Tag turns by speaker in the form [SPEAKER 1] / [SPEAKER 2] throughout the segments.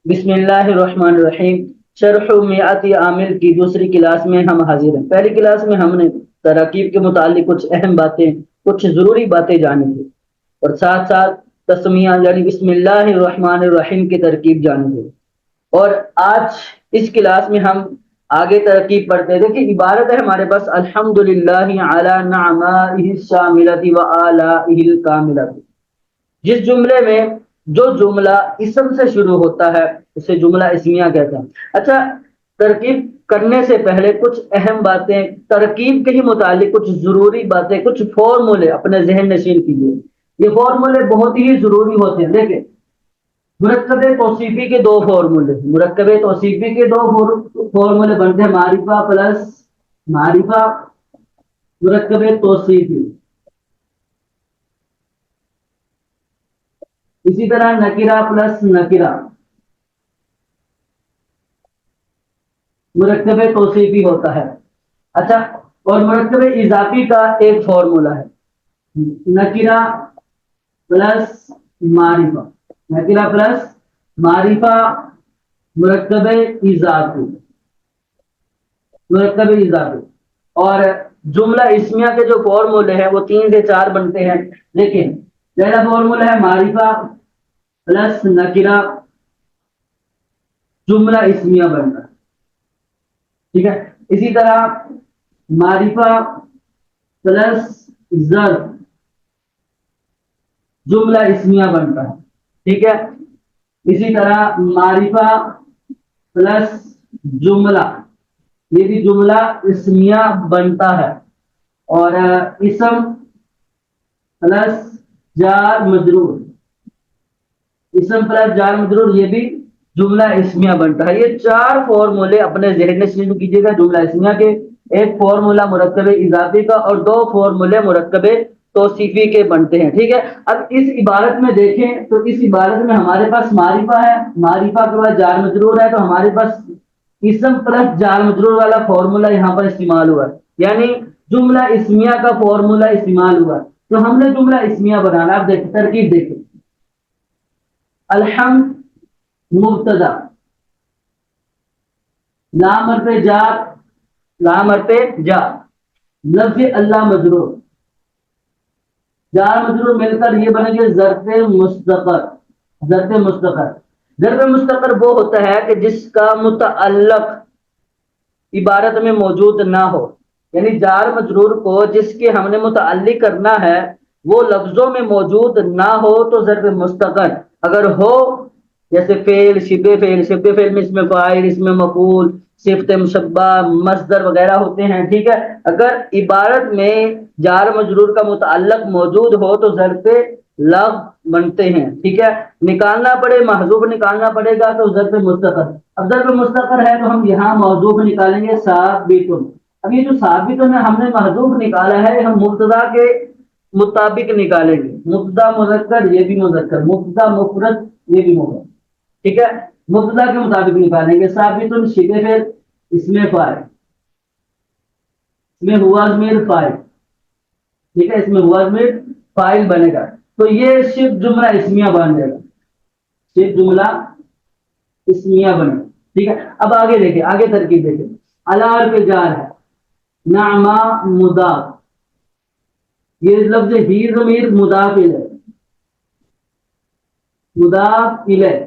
[SPEAKER 1] بسم اللہ الرحمن الرحیم۔ شرح میعات عامل کی دوسری کلاس میں ہم حاضر ہیں۔ پہلی کلاس میں ہم نے تراکیب کے متعلق کچھ اہم باتیں، کچھ ضروری باتیں جانی تھی، اور ساتھ ساتھ تسمیہ یعنی بسم اللہ الرحمن الرحیم کی ترکیب جانی تھی۔ اور آج اس کلاس میں ہم آگے ترکیب پڑھتے ہیں کہ عبارت ہے ہمارے پاس الحمدللہ علی نعمائہ الشاملۃ و آلائہ الکاملۃ۔ جس جملے میں جو جملہ اسم سے شروع ہوتا ہے اسے جملہ اسمیہ کہتے ہیں۔ اچھا، ترکیب کرنے سے پہلے کچھ اہم باتیں، ترکیب کے ہی متعلق کچھ ضروری باتیں، کچھ فارمولے اپنے ذہن نشین کیجیے۔ یہ فارمولے بہت ہی ضروری ہوتے ہیں۔ دیکھیں، مرکب توصیفی کے دو فارمولے، مرکب توصیفی کے دو فارمولے بنتے ہیں، معرفہ پلس معرفہ، مرکب توصیفی۔ اسی طرح نکرہ پلس نکرہ، مرکب توصیفی ہوتا ہے۔ اچھا، اور مرکب اضافی کا ایک فارمولا ہے، نکرہ پلس معرفہ، نکرہ پلس معرفہ، مرکب اضافی، مرکب اضافی۔ اور جملہ اسمیہ کے جو فارمولے ہیں وہ 3 سے 4 بنتے ہیں، لیکن پہلا فارمولا ہے معرفہ پلس نکرہ جملہ اسمیہ بنتا ہے، ٹھیک ہے۔ اسی طرح معرفہ پلس ظرف جملہ اسمیہ بنتا ہے، ٹھیک ہے۔ اسی طرح معرفہ پلس جملہ، یہ بھی جملہ اسمیہ بنتا ہے۔ اور اسم پلس جار مجرور، اسم پلس جار مجرور، یہ بھی جملہ اسمیہ بنتا ہے۔ یہ 4 فارمولے اپنے ذہن میں شروع کیجیے گا جملہ اسمیہ کے، ایک فارمولا مرکب اضافی کا اور 2 فارمولے مرکب توصیفی کے بنتے ہیں، ٹھیک ہے۔ اب اس عبارت میں دیکھیں تو اس عبارت میں ہمارے پاس معرفہ ہے، معرفہ کے بعد جار مجرور ہے، تو ہمارے پاس اسم پلس جار مجرور والا فارمولا یہاں پر استعمال ہوا، یعنی جملہ اسمیہ کا فارمولا استعمال ہوا۔ تو ہم نے جملہ اسمیہ بنانا، اب دیکھیں ترکیب دیکھیں، الحمد مبتدا، لام حرف جار، لام حرف جار، لفظ اللہ مجرور، جار مجرور مل کر یہ بنے گے ظرف مستقر، ظرف مستقر۔ ظرف مستقر وہ ہوتا ہے کہ جس کا متعلق عبارت میں موجود نہ ہو، یعنی جار مجرور کو جس کے ہم نے متعلق کرنا ہے وہ لفظوں میں موجود نہ ہو تو ظرف مستقر، اگر ہو جیسے فعل، شبہ فعل، شبہ فعل میں اس میں فاعل، اس میں مفعول، صفت مشبہ، مصدر وغیرہ ہوتے ہیں، ٹھیک ہے۔ اگر عبارت میں جار مجرور کا متعلق موجود ہو تو ظرف لغو بنتے ہیں، ٹھیک ہے۔ نکالنا پڑے، محذوف نکالنا پڑے گا تو ظرف مستقر۔ اب ظرف مستقر ہے تو ہم یہاں محذوف نکالیں گے ثابت۔ اب یہ جو ثابت ہے ہم نے محذوف نکالا ہے، ہم مبتدا کے مطابق نکالیں گے، مبتدا مذکر یہ بھی مذکر، مبتدا مفرد یہ بھی مفرد، ٹھیک ہے۔ مبتدا کے مطابق نکالیں گے، ثابت شبہ فعل، اس میں فاعل، اس میں ہوا ضمیر فاعل، ٹھیک ہے، اس میں ہوا ضمیر فاعل بنے گا، تو یہ صرف جملہ اسمیہ بن جائے گا، صرف جملہ اسمیہ بنے گا، ٹھیک ہے۔ اب آگے دیکھیں، آگے ترکیب دیکھیں، الار پہ جار ہے، نعما مضاف، یہ لفظ ہی ضمیر مضاف الیہ، مضاف الیہ،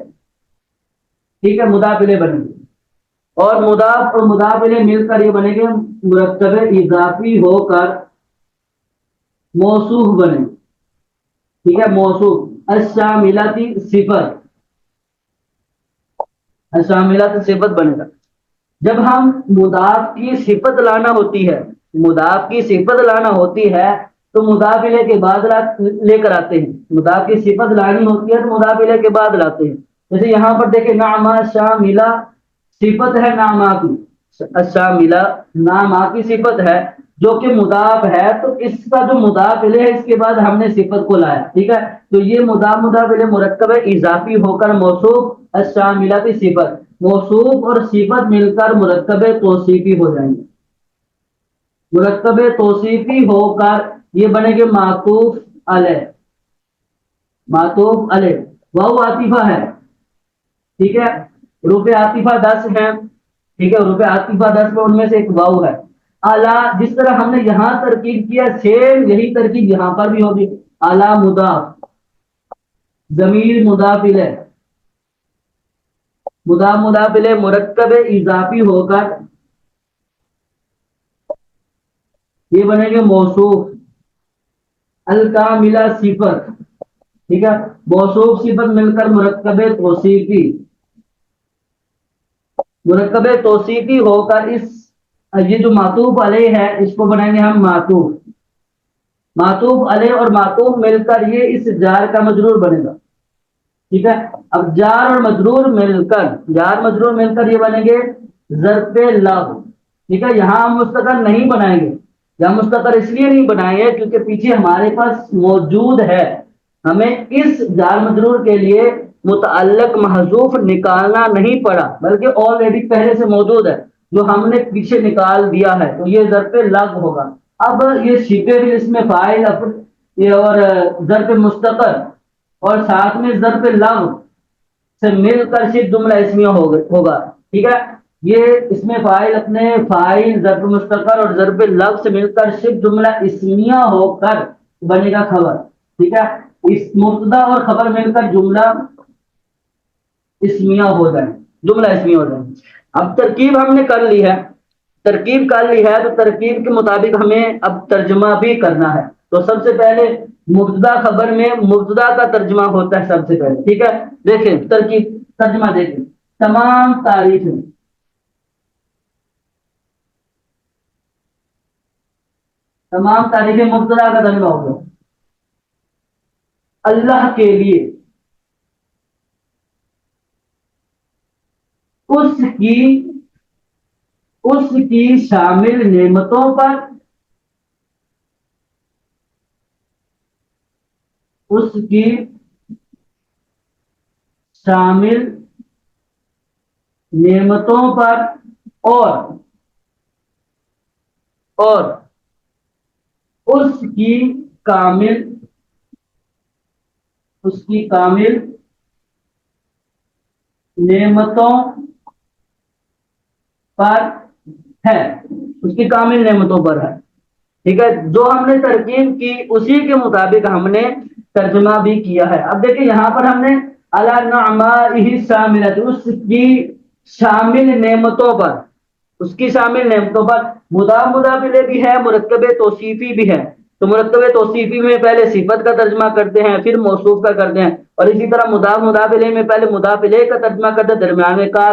[SPEAKER 1] ٹھیک ہے، مضاف الیہ بنے گی، اور مضاف اور مضاف الیہ مل کر یہ بنے گے مرکب اضافی ہو کر موصوف بنے، ٹھیک ہے، موصوف الشاملاتی صفت، الشاملات صفت بنے گا۔ جب ہم مضاف کی صفت لانا ہوتی ہے، مضاف کی صفت لانا ہوتی ہے تو مضاف الیہ کے بعد لے کر آتے ہیں، مضاف کی صفت لانی ہوتی ہے تو مضاف الیہ کے بعد لاتے ہیں۔ جیسے یہاں پر دیکھیں نعما شاملہ صفت ہے، نعما کی شاملہ نعما کی صفت ہے جو کہ مضاف ہے، تو اس کا جو مضاف الیہ ہے اس کے بعد ہم نے صفت کو لایا، ٹھیک ہے۔ تو یہ مضاف الیہ مرکب اضافی ہو کر موصوف الشاملاتی صفت، موصوف اور صفت مل کر مرکب توصیفی ہو جائیں گے، مرکب توصیفی ہو کر یہ بنے گے معطوف علیہ، معطوف علیہ، واو عاطفہ ہے، ٹھیک ہے، حروف عاطفہ 10 ہیں، ٹھیک ہے، حروف عاطفہ 10 میں ان میں سے ایک واو ہے. اعلیٰ جس طرح ہم نے یہاں ترکیب کیا سیم یہی ترکیب یہاں پر بھی ہوگی. اعلیٰ مضاف، ضمیر مضاف الیہ، مضاف الیہ مرکب اضافی ہو کر یہ بنے گے موصوف. الکاملہ صفت، ٹھیک ہے، موصوف صفت مل کر مرکب توصیفی، مرکب توصیفی ہو کر یہ جو معطوف علیہ ہے اس کو بنائیں گے ہم معطوف. معطوف علیہ اور معطوف مل کر یہ اس جار کا مجرور بنے گا. ٹھیک ہے، اب جار اور مجرور مل کر، جار مجرور مل کر یہ بنیں گے ظرف لغو. ٹھیک ہے، یہاں ہم مستقر نہیں بنائیں گے، یہاں مستقر اس لیے نہیں بنائیں گے کیونکہ پیچھے ہمارے پاس موجود ہے. ہمیں اس جار مجرور کے لیے متعلق محذوف نکالنا نہیں پڑا بلکہ آلریڈی پہلے سے موجود ہے جو ہم نے پیچھے نکال دیا ہے، تو یہ ظرف لغو ہوگا. اب یہ شبہ بھی اس میں فاعل یہ اور ظرف مستقر اور ساتھ میں ظرف لغو سے مل کر صرف جملہ اسمیہ ہوگا. ٹھیک ہے، یہ اس میں فاعل اپنے فاعل ظرف مستقر اور ظرف لغو سے مل کر صرف جملہ اسمیہ ہو کر بنے گا خبر. ٹھیک ہے، اس مبتدا اور خبر مل کر جملہ اسمیہ ہو جائے، جملہ اسمیہ ہو جائے. اب ترکیب ہم نے کر لی ہے، ترکیب کر لی ہے تو ترکیب کے مطابق ہمیں اب ترجمہ بھی کرنا ہے. تو سب سے پہلے مبتدا خبر میں مبتدا کا ترجمہ ہوتا ہے سب سے پہلے. ٹھیک ہے، دیکھیں ترکیب ترجمہ دیکھیں. تمام تعریفیں، تمام تعریفیں مبتدا کا ترجمہ ہو گیا. اللہ کے لیے، اس کی، اس کی شامل نعمتوں پر، اس کی شامل نعمتوں پر اور اس کی کامل، اس کی کامل نعمتوں پر ہے، اس کی کامل نعمتوں پر ہے. ٹھیک ہے، جو ہم نے ترکیب کی اسی کے مطابق ہم نے ترجمہ بھی کیا ہے. اب دیکھیں یہاں پر ہم نے علی نعمائہ شاملۃ، اس کی شامل نعمتوں پر، اس کی شامل نعمتوں پر مضاف الیہ بھی ہے، مرکب توصیفی بھی ہے. تو مرکب توصیفی میں پہلے صفت کا ترجمہ کرتے ہیں پھر موصوف کا کرتے ہیں، اور اسی طرح مضاف الیہ میں پہلے مضاف الیہ کا ترجمہ کرتے ہیں، درمیان میں کا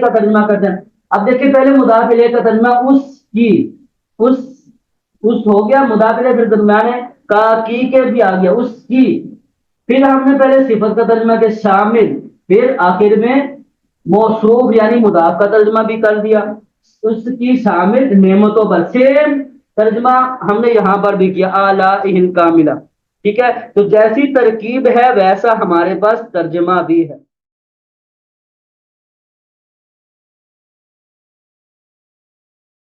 [SPEAKER 1] ترجمہ کرتے ہیں. اب دیکھیں پہلے مضاف الیہ کا ترجمہ اس کی، اس ہو گیا مضاف الیہ، پھر درمیان کا کی کے بھی آ گیا اس کی، پھر ہم نے پہلے صفت کا ترجمہ کیا شامل، پھر آخر میں موصوف یعنی مضاف کا ترجمہ بھی کر دیا اس کی شامل نعمتوں پر. سیم ترجمہ ہم نے یہاں پر بھی کیا اعلی کاملہ. ٹھیک ہے، تو جیسی ترکیب ہے ویسا ہمارے پاس ترجمہ بھی ہے.